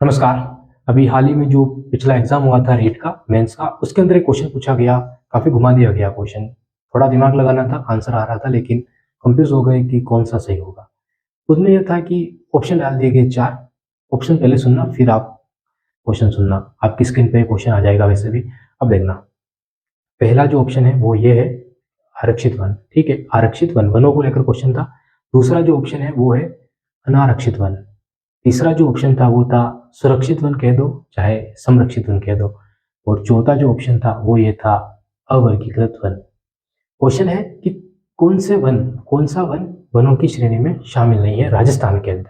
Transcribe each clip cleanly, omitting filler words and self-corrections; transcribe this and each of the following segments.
नमस्कार। अभी हाल ही में जो पिछला एग्जाम हुआ था रीट का मेंस का, उसके अंदर एक क्वेश्चन पूछा गया, काफी घुमा दिया गया क्वेश्चन। थोड़ा दिमाग लगाना था, आंसर आ रहा था लेकिन कंफ्यूज हो गए कि कौन सा सही होगा। उसमें यह था कि ऑप्शन डाल दिए गए चार। ऑप्शन पहले सुनना, फिर आप क्वेश्चन सुनना। आपकी स्क्रीन पे क्वेश्चन आ जाएगा वैसे भी। अब देखना, पहला जो ऑप्शन है वो ये है, आरक्षित वन। ठीक है, आरक्षित वन, वनों को लेकर क्वेश्चन था। दूसरा जो ऑप्शन है वो है अनारक्षित वन। तीसरा जो ऑप्शन था वो था सुरक्षित वन कह दो चाहे संरक्षित वन कह दो। और चौथा जो ऑप्शन था वो ये था अवर्गीकृत वन। क्वेश्चन है कि कौन सा वन वनों की श्रेणी में शामिल नहीं है राजस्थान के अंदर।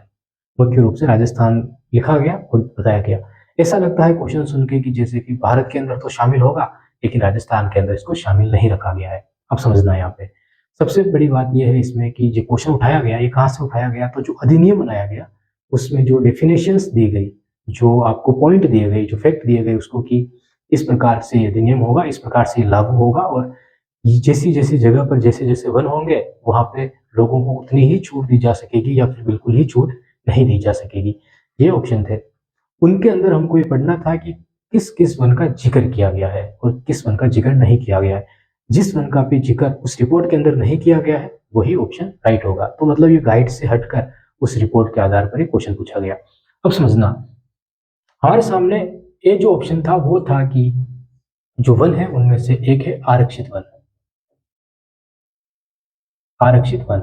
मुख्य रूप से राजस्थान लिखा गया और बताया गया। ऐसा लगता है क्वेश्चन सुन के कि जैसे कि भारत के अंदर तो शामिल होगा, लेकिन राजस्थान के अंदर इसको शामिल नहीं रखा गया है। अब समझना है यहाँ पे सबसे बड़ी बात यह है इसमें कि जो क्वेश्चन उठाया गया ये कहाँ से उठाया गया, तो जो अधिनियम बनाया गया उसमें जो डेफिनेशंस दी गई, जो आपको पॉइंट दिए गए, जो फैक्ट दिए गए उसको कि इस प्रकार से अधिनियम होगा, इस प्रकार से लागू होगा, और जैसी जैसी जगह पर जैसे जैसे वन होंगे वहां पे लोगों को उतनी ही छूट दी जा सकेगी या फिर बिल्कुल ही छूट नहीं दी जा सकेगी। ये ऑप्शन थे। उनके अंदर हमको ये पढ़ना था कि किस किस वन का जिक्र किया गया है और किस वन का जिक्र नहीं किया गया है। जिस वन का भी जिक्र उस रिपोर्ट के अंदर नहीं किया गया है वही ऑप्शन राइट होगा। तो मतलब ये गाइड से हटकर उस रिपोर्ट के आधार पर ये क्वेश्चन पूछा गया। अब समझना, हमारे सामने ये जो ऑप्शन था वो था कि जो वन है उनमें से एक है आरक्षित वन। आरक्षित वन,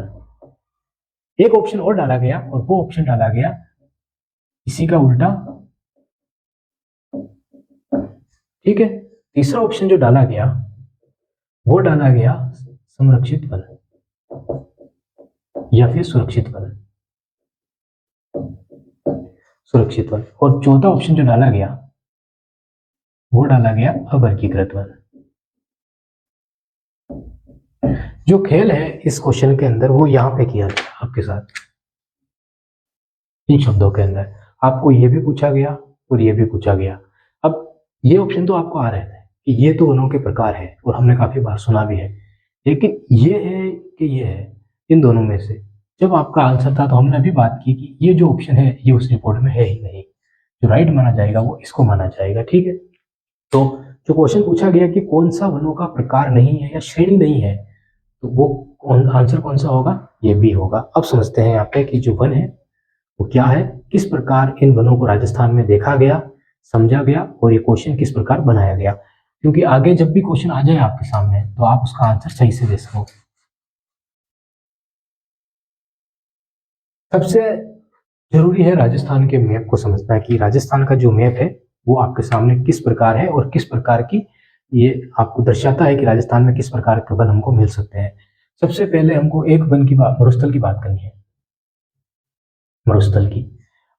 एक ऑप्शन और डाला गया और वो ऑप्शन डाला गया इसी का उल्टा। ठीक है, तीसरा ऑप्शन जो डाला गया वो डाला गया संरक्षित वन या फिर सुरक्षित वन। सुरक्षित वन, और चौथा ऑप्शन जो डाला गया वो डाला गया अवर्गीकृत वन। जो खेल है इस क्वेश्चन के अंदर वो यहां पे किया गया आपके साथ। इन शब्दों के अंदर आपको ये भी पूछा गया और ये भी पूछा गया। अब ये ऑप्शन तो आपको आ रहे थे कि ये तो वनों के प्रकार है और हमने काफी बार सुना भी है, लेकिन ये है कि ये है, इन दोनों में से जब आपका आंसर था तो हमने अभी बात की कि ये जो ऑप्शन है ये उस रिपोर्ट में है ही नहीं। जो राइट माना जाएगा वो इसको माना जाएगा। ठीक है, तो जो क्वेश्चन पूछा गया कि कौन सा वनों का प्रकार नहीं है या श्रेणी नहीं है, तो वो आंसर कौन सा होगा, ये भी होगा। अब समझते हैं यहाँ पे कि जो वन है वो क्या है, किस प्रकार इन वनों को राजस्थान में देखा गया, समझा गया, और ये क्वेश्चन किस प्रकार बनाया गया। क्योंकि आगे जब भी क्वेश्चन आ जाए आपके सामने तो आप उसका आंसर सही से दे सको। सबसे जरूरी है राजस्थान के मैप को समझना कि राजस्थान का जो मैप है वो आपके सामने किस प्रकार है और किस प्रकार की ये आपको दर्शाता है कि राजस्थान में किस प्रकार के वन हमको मिल सकते हैं। सबसे पहले हमको एक वन की बात, मरुस्थल की बात करनी है। मरुस्थल की,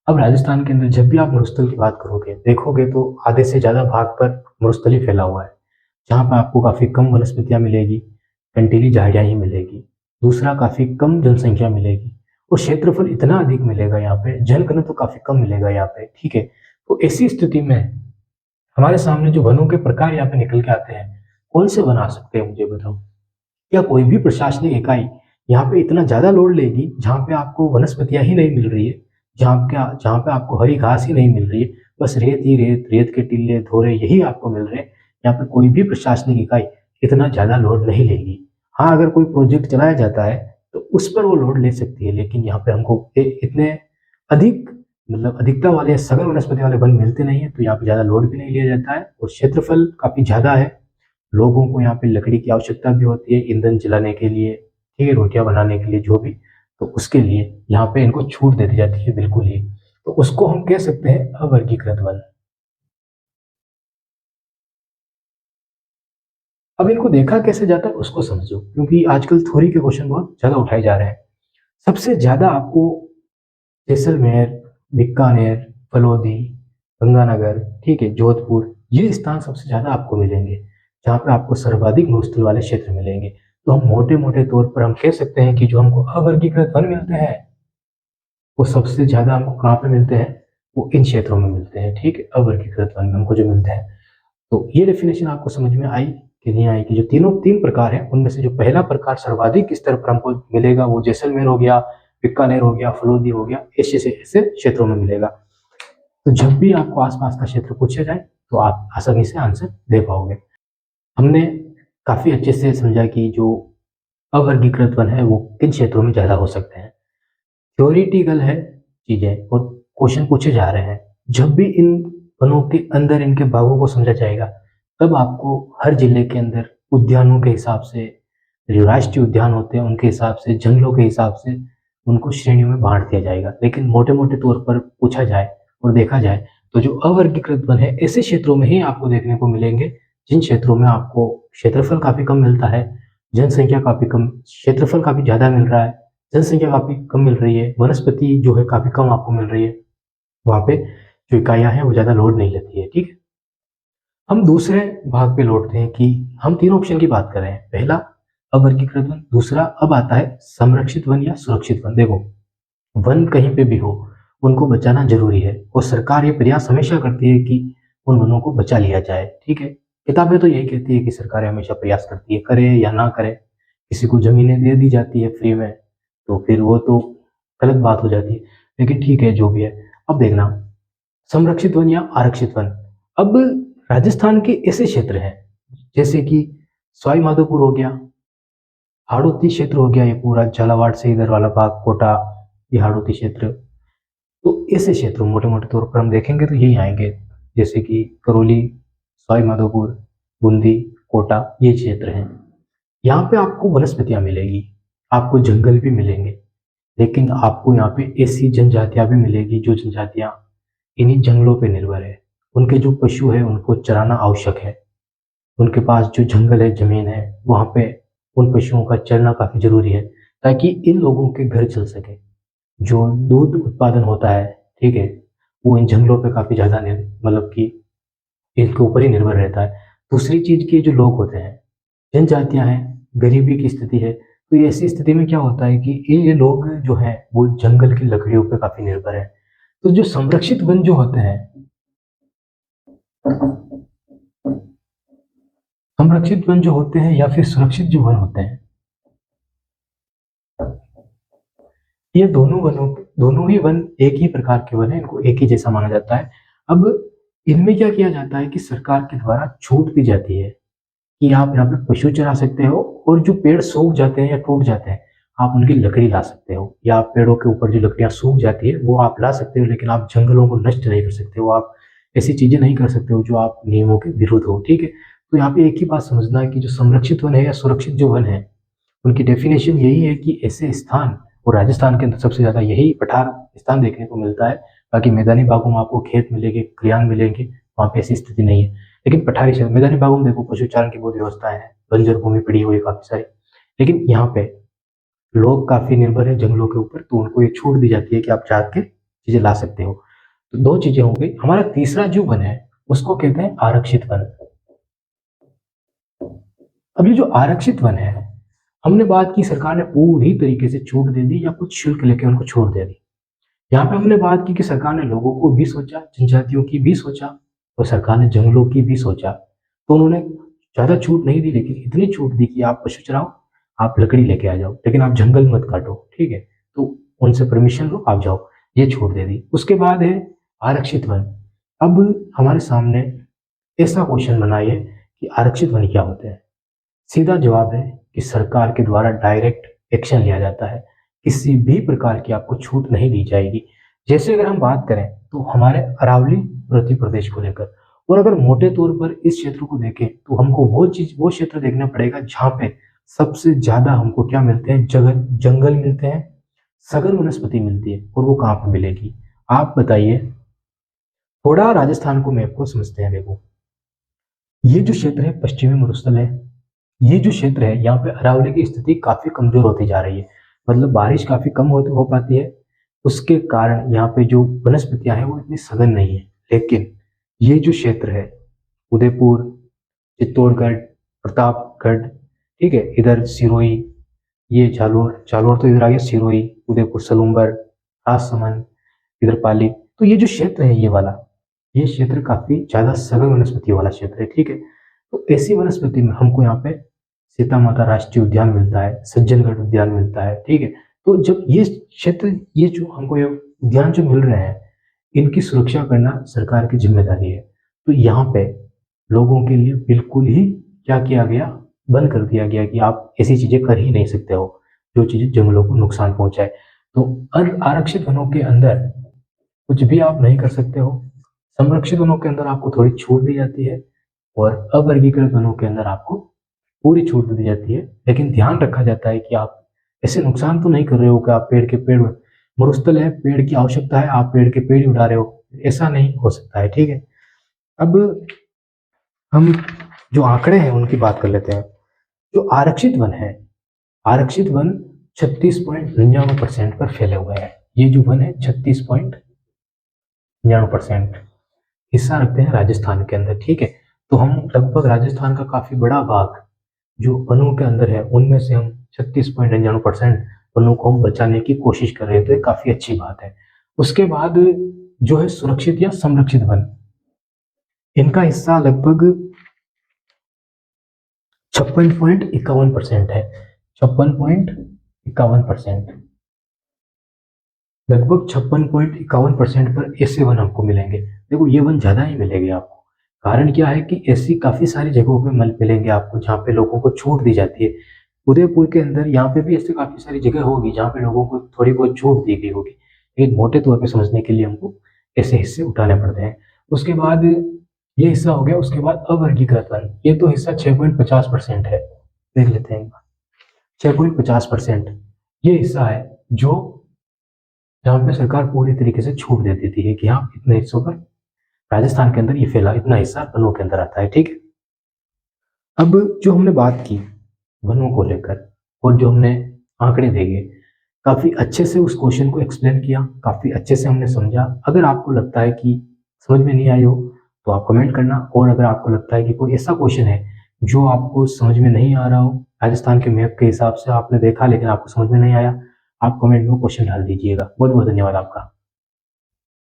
अब राजस्थान के अंदर जब भी आप मरुस्थल की बात करोगे देखोगे तो आधे से ज्यादा भाग पर मरुस्थल ही फैला हुआ है, जहाँ पर आपको काफी कम वनस्पतियां मिलेगी, कंटीली झाड़ियां ही मिलेगी। दूसरा, काफी कम जनसंख्या मिलेगी और क्षेत्रफल इतना अधिक मिलेगा यहाँ पे, जनघन तो काफी कम मिलेगा यहाँ पे। ठीक है, तो ऐसी स्थिति में हमारे सामने जो वनों के प्रकार यहाँ पे निकल के आते हैं, कौन से वन आ सकते हैं मुझे बताओ। क्या कोई भी प्रशासनिक इकाई यहाँ पे इतना ज्यादा लोड लेगी जहाँ पे आपको वनस्पतियां ही नहीं मिल रही है, जहाँ पे आपको हरी घास ही नहीं मिल रही है, बस रेत ही रेत, रेत के टीले धोरे यही आपको मिल रहे हैं। यहाँ पे कोई भी प्रशासनिक इकाई इतना ज्यादा लोड नहीं लेगी। हाँ, अगर कोई प्रोजेक्ट चलाया जाता है तो उस पर वो लोड ले सकती है, लेकिन यहाँ पे हमको इतने अधिक, मतलब अधिकता वाले सघन वनस्पति वाले वन मिलते नहीं है, तो यहाँ पे ज्यादा लोड भी नहीं लिया जाता है और क्षेत्रफल काफी ज्यादा है। लोगों को यहाँ पे लकड़ी की आवश्यकता भी होती है ईंधन जलाने के लिए, ठीक है, रोटियां बनाने के लिए, जो भी, तो उसके लिए यहाँ पे इनको छूट दे दी जाती है बिल्कुल ही। तो उसको हम कह सकते हैं अवर्गीकृत वन। अब इनको देखा कैसे जाता है उसको समझो, क्योंकि आजकल थ्योरी के क्वेश्चन बहुत ज्यादा उठाए जा रहे हैं। सबसे ज्यादा आपको जैसलमेर, बीकानेर, फलोदी, गंगानगर, ठीक है, जोधपुर, ये स्थान सबसे ज्यादा आपको मिलेंगे जहाँ पे आपको सर्वाधिक मरुस्थल वाले क्षेत्र मिलेंगे। तो हम मोटे मोटे तौर पर हम कह सकते हैं कि जो हमको अवर्गीकृत वन मिलते हैं वो सबसे ज्यादा हमको कहाँ पे मिलते हैं, वो इन क्षेत्रों में मिलते हैं। ठीक है, अवर्गीकृत वन में हमको जो मिलते हैं। तो ये डेफिनेशन आपको समझ में आई कि नहीं आई, कि जो तीन प्रकार है उनमें से जो पहला प्रकार सर्वाधिक स्तर पर हमको मिलेगा वो जैसलमेर हो गया, बीकानेर हो गया, फलोदी हो गया, ऐसे से ऐसे क्षेत्रों में मिलेगा। तो जब भी आपको आसपास का क्षेत्र पूछा जाए तो आप आसानी से आंसर दे पाओगे। हमने काफ़ी अच्छे से समझा कि जो अवर्गीकृत वन है वो किन क्षेत्रों में ज़्यादा हो सकते हैं। थ्योरेटिकल है चीज़ें और क्वेश्चन पूछे जा रहे हैं। जब भी इन वनों के अंदर इनके भागों को समझा जाएगा तब आपको हर जिले के अंदर उद्यानों के हिसाब से, जो राष्ट्रीय उद्यान होते हैं उनके हिसाब से, जंगलों के हिसाब से उनको श्रेणियों में बांट दिया जाएगा। लेकिन मोटे-मोटे तौर पर पूछा जाए और देखा जाए तो जो अवर्गीकृत वन है ऐसे क्षेत्रों में ही आपको देखने को मिलेंगे जिन क्षेत्रों में आपको क्षेत्रफल काफ़ी कम मिलता है, जनसंख्या काफ़ी कम, क्षेत्रफल काफ़ी ज़्यादा मिल रहा है, जनसंख्या काफ़ी कम मिल रही है, वनस्पति जो है काफ़ी कम आपको मिल रही है। वहाँ पे जो इकाइयाँ हैं वो ज़्यादा लोड नहीं लेती है, ठीक है? हम दूसरे भाग पे लौटते हैं कि हम 3 ऑप्शन की बात कर रहे हैं। पहला अवर्गीकृत वन, दूसरा अब आता है संरक्षित वन या सुरक्षित वन। देखो, वन कहीं पे भी हो, उनको बचाना ज़रूरी है और सरकार ये प्रयास हमेशा करती है कि उन वनों को बचा लिया जाए, ठीक है? किताबें तो यही कहती है कि सरकारें हमेशा प्रयास करती है, करे या ना करे। किसी को ज़मीनें दे दी जाती है फ्री में, तो फिर वो तो गलत बात हो जाती है। लेकिन ठीक है, जो भी है। अब देखना, संरक्षित वन या आरक्षित वन। अब राजस्थान के ऐसे क्षेत्र हैं, जैसे कि सवाई माधोपुर हो गया, हाड़ौती क्षेत्र हो गया, ये पूरा झालावाड़ से इधर वाला भाग, कोटा, ये हाड़ौती क्षेत्र। तो ऐसे क्षेत्रों मोटे-मोटे तौर पर हम देखेंगे तो यही आएँगे, जैसे कि करौली, सवाई माधोपुर, बूंदी, कोटा, ये क्षेत्र हैं। यहाँ पे आपको वनस्पतियाँ मिलेगी, आपको जंगल भी मिलेंगे, लेकिन आपको यहाँ पे ऐसी जनजातियाँ भी मिलेगी जो जनजातियाँ इन्हीं जंगलों पे निर्भर है। उनके जो पशु है उनको चराना आवश्यक है। उनके पास जो जंगल है, ज़मीन है, वहाँ पे उन पशुओं का चरना काफ़ी ज़रूरी है, ताकि इन लोगों के घर चल सके। जो दूध उत्पादन होता है, ठीक है, वो इन जंगलों पे काफ़ी ज़्यादा मतलब कि इनके ऊपर ही निर्भर रहता है। दूसरी चीज़ कि जो लोग होते हैं, जनजातियाँ हैं, गरीबी की स्थिति है, तो ऐसी स्थिति में क्या होता है कि ये लोग जो हैं, वो जंगल की लकड़ियों पे काफ़ी निर्भर हैं। तो जो संरक्षित वन जो होते हैं, संरक्षित वन जो होते हैं या फिर सुरक्षित जो वन होते हैं, ये दोनों ही वन एक ही प्रकार के वन हैं, इनको एक ही जैसा माना जाता है। अब इनमें क्या किया जाता है कि सरकार के द्वारा छूट दी जाती है कि आप यहाँ पे पशु चरा सकते हो और जो पेड़ सूख जाते हैं या टूट जाते हैं, आप उनकी लकड़ी ला सकते हो, या आप पेड़ों के ऊपर जो लकड़ियाँ सूख जाती है वो आप ला सकते हो, लेकिन आप जंगलों को नष्ट नहीं कर सकते हो, आप ऐसी चीज़ें नहीं कर सकते हो जो आप नियमों के विरुद्ध हो, ठीक है? तो यहाँ पे एक ही बात समझना है कि जो संरक्षित वन है या सुरक्षित जो वन है, उनकी डेफिनेशन यही है कि ऐसे स्थान, और राजस्थान के अंदर सबसे ज़्यादा यही पठार स्थान देखने को मिलता है। बाकी मैदानी भागों में आपको खेत मिलेंगे, खलिहान मिलेंगे, वहाँ पे ऐसी स्थिति नहीं है। लेकिन पठारी क्षेत्र, मैदानी भागों में देखो पशु चारण की बहुत व्यवस्थाएं हैं, बंजर भूमि पड़ी हुई है काफ़ी सारी। लेकिन यहाँ पे लोग काफ़ी निर्भर है जंगलों के ऊपर, तो उनको ये छूट दी जाती है कि आप जाके चीज़ें ला सकते हो। तो 2 चीज़ें हो गई। हमारा तीसरा जो वन है, उसको कहते हैं आरक्षित वन। अब ये जो आरक्षित वन है, हमने बात की सरकार ने पूरी तरीके से छूट दे दी या कुछ शुल्क लेके उनको छोड़ दे दी। यहाँ पे हमने बात की कि सरकार ने लोगों को भी सोचा, जनजातियों की भी सोचा और सरकार ने जंगलों की भी सोचा। तो उन्होंने ज़्यादा छूट नहीं दी, लेकिन इतनी छूट दी कि आप पशु चराओ, आप लकड़ी लेके आ जाओ, लेकिन आप जंगल मत काटो, ठीक है? तो उनसे परमिशन लो, आप जाओ, ये छूट दे दी। उसके बाद है आरक्षित वन। अब हमारे सामने ऐसा क्वेश्चन बनाइए कि आरक्षित वन क्या होते हैं? सीधा जवाब है कि सरकार के द्वारा डायरेक्ट एक्शन लिया जाता है, किसी भी प्रकार की आपको छूट नहीं दी जाएगी। जैसे अगर हम बात करें तो हमारे अरावली मध्य प्रदेश को लेकर, और अगर मोटे तौर पर इस क्षेत्र को देखें तो हमको वो क्षेत्र देखना पड़ेगा जहाँ पे सबसे ज्यादा हमको क्या मिलते हैं, जगह जंगल मिलते हैं, सघन वनस्पति मिलती है, और वो कहाँ पर मिलेगी? आप बताइए। थोड़ा राजस्थान को मैप को समझते हैं। देखो, ये जो क्षेत्र है पश्चिमी मरुस्थल है, ये जो क्षेत्र है यहाँ पे अरावली की स्थिति काफी कमजोर होती जा रही है, मतलब बारिश काफी कम हो पाती है। उसके कारण यहाँ पे जो वनस्पतियां हैं वो इतनी सघन नहीं है। लेकिन ये जो क्षेत्र है, उदयपुर, चित्तौड़गढ़, प्रतापगढ़, ठीक है, इधर सिरोही, ये जालोर, जालोर तो इधर आ गया, सिरोही, उदयपुर, सलूम्बर, राजसमंद, इधर पाली। तो ये जो क्षेत्र है ये वाला, ये क्षेत्र काफी ज्यादा सघन वनस्पति वाला क्षेत्र है, ठीक है। तो ऐसी वनस्पति में हमको यहाँ पे सीता माता राष्ट्रीय उद्यान मिलता है, सज्जनगढ़ उद्यान मिलता है, ठीक है। तो जब ये क्षेत्र, ये जो हमको ये उद्यान जो मिल रहे हैं, इनकी सुरक्षा करना सरकार की जिम्मेदारी है। तो यहाँ पे लोगों के लिए बिल्कुल ही क्या किया गया, बंद कर दिया गया कि आप ऐसी चीजें कर ही नहीं सकते हो जो चीजें जंगलों को नुकसान पहुंचाए। तो आरक्षित वनों के अंदर कुछ भी आप नहीं कर सकते हो। संरक्षित वनों के अंदर आपको थोड़ी छूट दी जाती है और अवर्गीकृत वनों के अंदर आपको पूरी छूट दी जाती है। लेकिन ध्यान रखा जाता है कि आप ऐसे नुकसान तो नहीं कर रहे हो कि आप पेड़ के पेड़, मरुस्थल है, पेड़ की आवश्यकता है, आप पेड़ के पेड़ ही उड़ा रहे हो, ऐसा नहीं हो सकता है। ठीक है, अब हम जो आंकड़े हैं उनकी बात कर लेते हैं। जो आरक्षित वन है, आरक्षित वन 36.99% पर फैले हुए हैं। ये जो वन है 36.99% हिस्सा रखते हैं राजस्थान के अंदर। ठीक है, तो हम लगभग राजस्थान का काफी बड़ा भाग जो वनों के अंदर है उनमें से हम 36.99% वनों को हम बचाने की कोशिश कर रहे हैं, तो ये काफी अच्छी बात है। उसके बाद जो है सुरक्षित या संरक्षित वन, इनका हिस्सा लगभग 56.51% है। 56.51%, लगभग 56.51% पर ऐसे वन हमको मिलेंगे। देखो ये वन ज्यादा ही मिलेंगे आपको। कारण क्या है कि ऐसी काफी सारी जगहों पे मिलेंगे आपको जहाँ पे लोगों को छूट दी जाती है। उदयपुर के अंदर यहाँ पे भी ऐसी काफी सारी जगह होगी जहाँ पे लोगों को थोड़ी बहुत छूट दी गई होगी। लेकिन मोटे तौर पे समझने के लिए हमको ऐसे हिस्से उठाने पड़ते हैं। उसके बाद ये हिस्सा हो गया। उसके बाद अवर्गीकृत वन, ये तो हिस्सा 6.50% है। देख लेते हैं एक बार। 6.50% ये हिस्सा है जो जहाँ पे सरकार पूरी तरीके से छूट दे देती है कि हाँ इतने हिस्सों पर राजस्थान के अंदर ये फैला, इतना हिस्सा वनों के अंदर आता है। ठीक है, अब जो हमने बात की वनों को लेकर और जो हमने आंकड़े देखे, काफी अच्छे से उस क्वेश्चन को एक्सप्लेन किया, काफी अच्छे से हमने समझा। अगर आपको लगता है कि समझ में नहीं आई हो तो आप कमेंट करना, और अगर आपको लगता है कि कोई ऐसा क्वेश्चन है जो आपको समझ में नहीं आ रहा हो, राजस्थान के मैप के हिसाब से आपने देखा लेकिन आपको समझ में नहीं आया, आप कमेंट में क्वेश्चन डाल दीजिएगा। बहुत बहुत धन्यवाद आपका।